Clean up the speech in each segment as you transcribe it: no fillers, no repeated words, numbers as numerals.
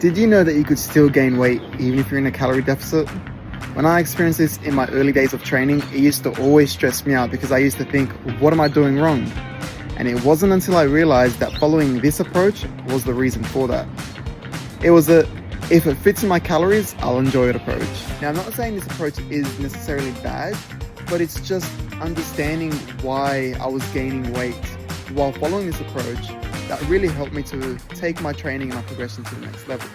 Did you know that you could still gain weight even if you're in a calorie deficit? When I experienced this in my early days of training, it used to always stress me out because I used to think, what am I doing wrong? And it wasn't until I realized that following this approach was the reason for that. It was a, if it fits in my calories, I'll enjoy it approach. Now, I'm not saying this approach is necessarily bad, but it's just understanding why I was gaining weight while following this approach that really helped me to take my training and my progression to the next level.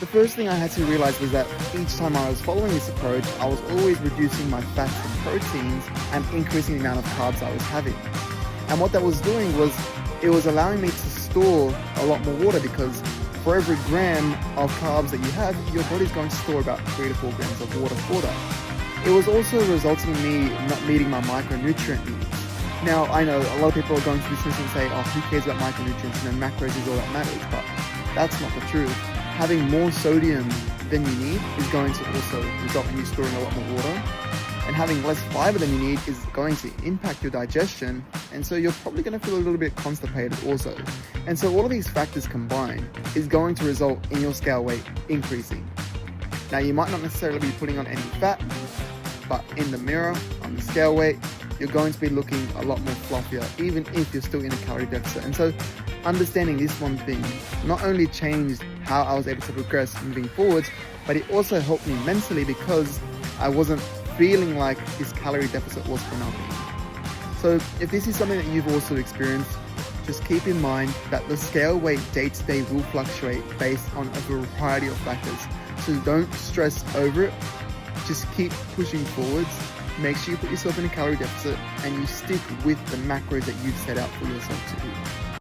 The first thing I had to realize was that each time I was following this approach, I was always reducing my fats and proteins and increasing the amount of carbs I was having. And what that was doing was, it was allowing me to store a lot more water, because for every gram of carbs that you have, your body's going to store about 3 to 4 grams of water for that. It was also resulting in me not meeting my micronutrient needs. Now, I know a lot of people are going to dismiss and say, oh, who cares about micronutrients, and then macros is all that matters, but that's not the truth. Having more sodium than you need is going to also result in you storing a lot more water, and having less fiber than you need is going to impact your digestion, and so you're probably going to feel a little bit constipated also. And so all of these factors combined is going to result in your scale weight increasing. Now, you might not necessarily be putting on any fat, but in the mirror, on the scale weight, you're going to be looking a lot more fluffier, even if you're still in a calorie deficit. And so understanding this one thing not only changed how I was able to progress moving forwards, but it also helped me mentally, because I wasn't feeling like this calorie deficit was for nothing. So if this is something that you've also experienced, just keep in mind that the scale weight day to day will fluctuate based on a variety of factors. So don't stress over it. Just keep pushing forwards. Make sure you put yourself in a calorie deficit and you stick with the macros that you've set out for yourself to do.